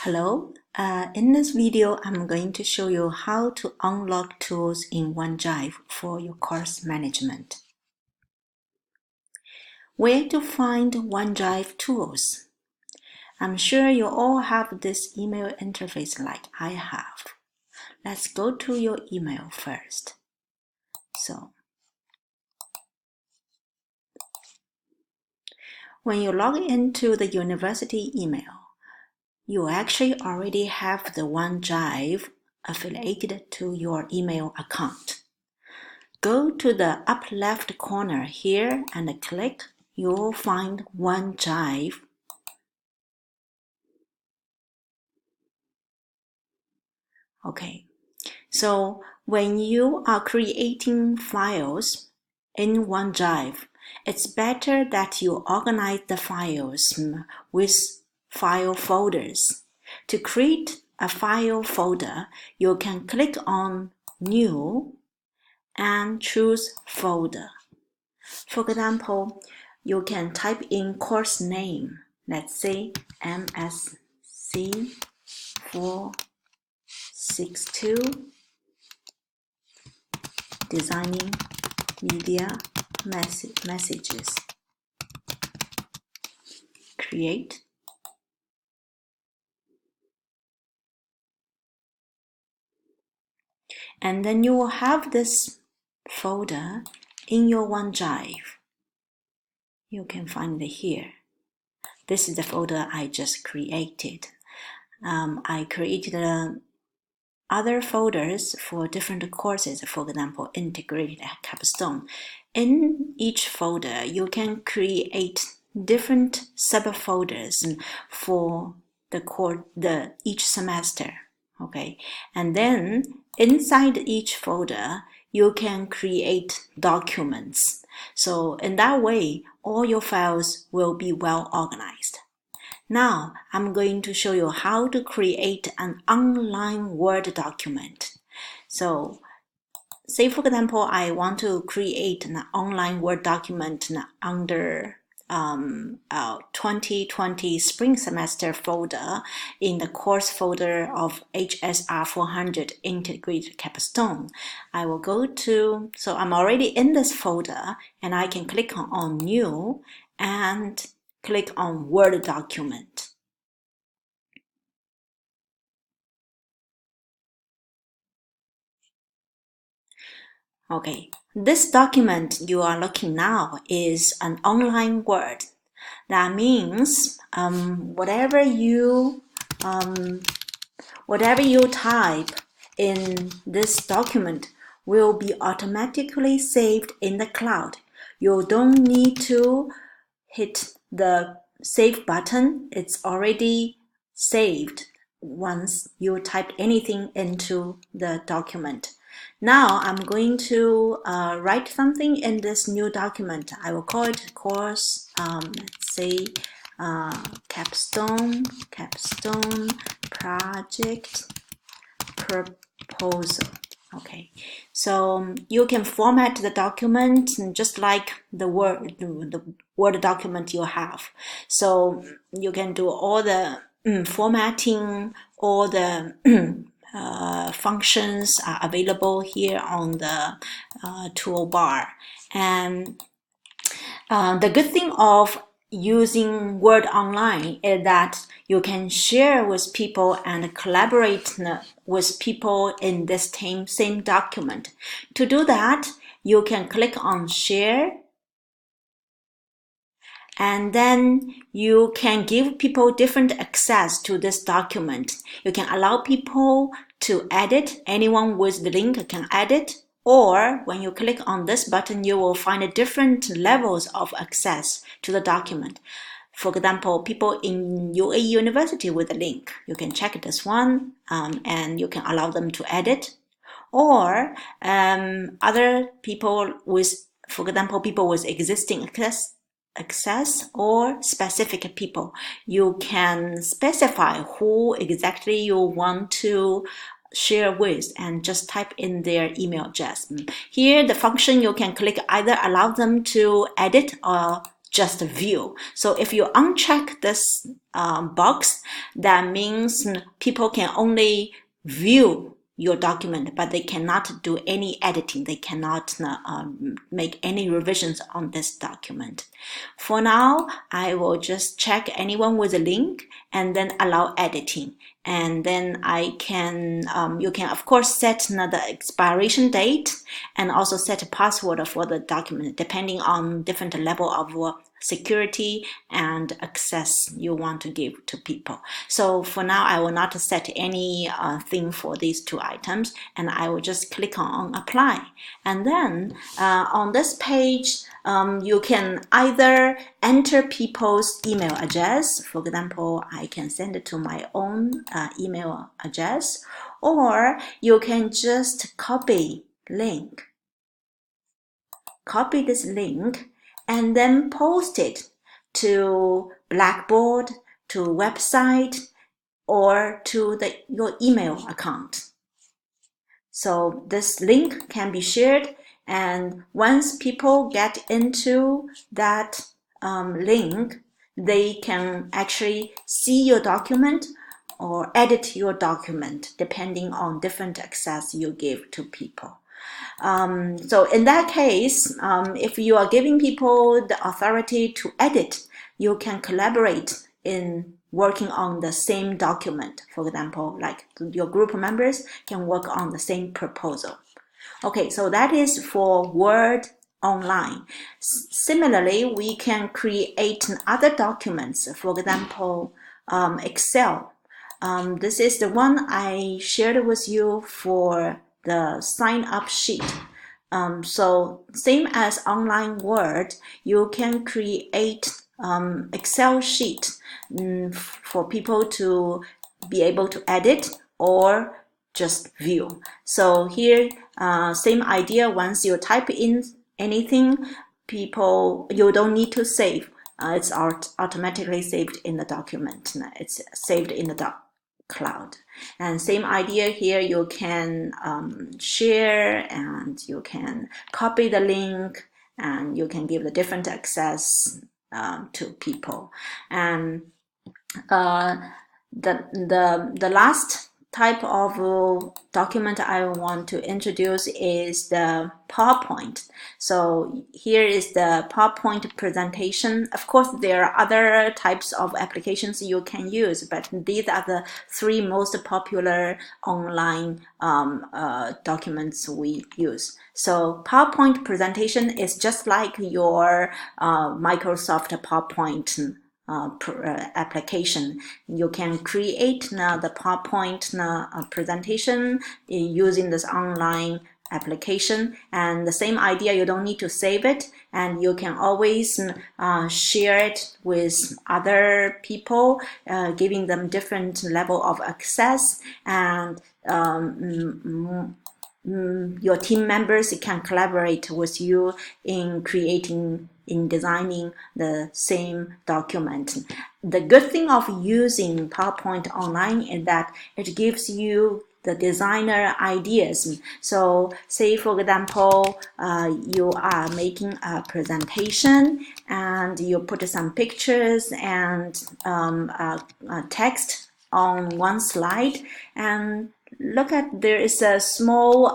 Hello, in this video, I'm going to show you how to unlock tools in OneDrive for your course management. Where to find OneDrive tools? I'm sure you all have this email interface like I have. Let's go to your email first. So, when you log into the university email, you actually already have the OneDrive affiliated to your email account. Go to the up left corner here and click. You'll find OneDrive. Okay, so when you are creating files in OneDrive, it's better that you organize the files with file folders. To create a file folder, you can click on New and choose Folder. For example, you can type in course name. Let's say MSc 462 Designing Media Messages. Create. And then you will have this folder in your OneDrive. You can find it here. This is the folder I just created. I created other folders for different courses, for example, integrated capstone. In each folder, you can create different subfolders for each semester. Okay, and then inside each folder, you can create documents. So in that way, all your files will be well organized. Now, I'm going to show you how to create an online Word document. So, say for example, I want to create an online Word document under 2020 spring semester folder in the course folder of HSR 400 integrated capstone. I will go to, so I'm already in this folder and I can click on New and click on Word document. Okay, this document you are looking now is an online Word. That means whatever you type in this document will be automatically saved in the cloud. You don't need to hit the save button. It's already saved once you type anything into the document. Now I'm going to write something in this new document. I will call it course, let's say capstone project proposal. Okay, so you can format the document just like the Word document you have. So you can do all the formatting, all the functions are available here on the toolbar. And the good thing of using Word Online is that you can share with people and collaborate with people in this same document. To do that, you can click on Share, and then you can give people different access to this document. You can allow people to edit. Anyone with the link can edit. Or when you click on this button, you will find different levels of access to the document. For example, people in UAE University with a link, you can check this one and you can allow them to edit. Or other people with, for example, people with existing access or specific people. You can specify who exactly you want to share with and just type in their email address. Here, the function you can click either allow them to edit or just view. So if you uncheck this box, that means people can only view your document, but they cannot do any editing. They cannot make any revisions on this document. For now, I will just check anyone with a link and then allow editing. And then I can, you can of course set the expiration date and also set a password for the document depending on different level of security and access you want to give to people. So for now, I will not set any thing for these two items, and I will just click on apply. And then on this page, you can either enter people's email address. For example, I can send it to my own email address, or you can just copy this link and then post it to Blackboard, to website, or to your email account. So this link can be shared, and once people get into that link, they can actually see your document or edit your document depending on different access you give to people. So in that case, if you are giving people the authority to edit, you can collaborate in working on the same document. For example, like your group members can work on the same proposal. Okay, so that is for Word Online. Similarly, we can create other documents. For example, Excel. This is the one I shared with you for the sign-up sheet. So same as online Word, you can create Excel sheet for people to be able to edit or just view. So here, same idea. Once you type in anything, you don't need to save. It's automatically saved in the document. It's saved in the cloud. And same idea here, you can share, and you can copy the link, and you can give the different access to people. And the last type of document I want to introduce is the PowerPoint. So here is the PowerPoint presentation. Of course, there are other types of applications you can use, but these are the three most popular online documents we use. So PowerPoint presentation is just like your Microsoft PowerPoint application. You can create the PowerPoint presentation using this online application, and the same idea, you don't need to save it, and you can always share it with other people, giving them different level of access, and your team members can collaborate with you in designing the same document. The good thing of using PowerPoint online is that it gives you the designer ideas. So say, for example, you are making a presentation and you put some pictures and text on one slide, and look at, there is a small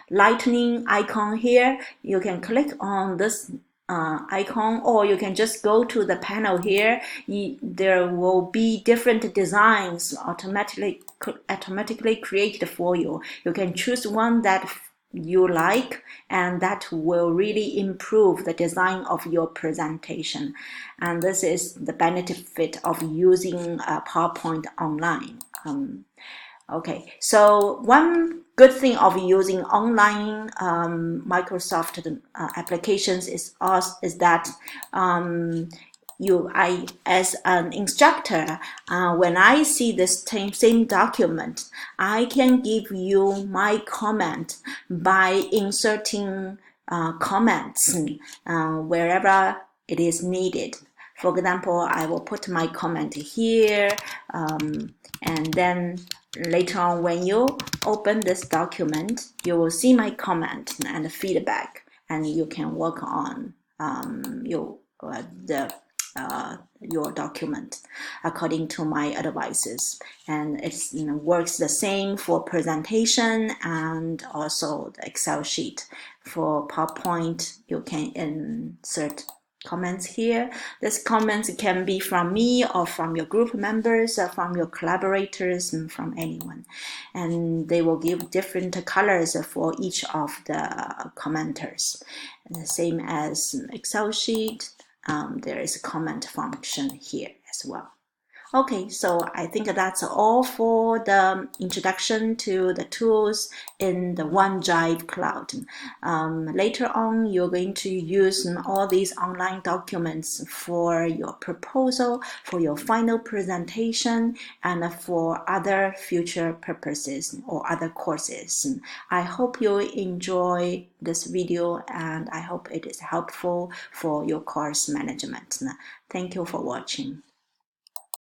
lightning icon here. You can click on this icon, or you can just go to the panel here. There will be different designs automatically created for you. You can choose one that you like, and that will really improve the design of your presentation. And this is the benefit of using PowerPoint online. Okay, so one good thing of using online Microsoft applications is that as an instructor, when I see this same document, I can give you my comment by inserting comments wherever it is needed. For example, I will put my comment here, and then later on, when you open this document, you will see my comment and feedback, and you can work on your document according to my advices, and it works the same for presentation and also the Excel sheet. For PowerPoint, you can insert comments here. These comments can be from me or from your group members or from your collaborators and from anyone, and they will give different colors for each of the commenters. And the same as Excel sheet, there is a comment function here as well. Okay, so I think that's all for the introduction to the tools in the OneDrive cloud. Later on, you're going to use all these online documents for your proposal, for your final presentation, and for other future purposes or other courses. I hope you enjoy this video, and I hope it is helpful for your course management. Thank you for watching.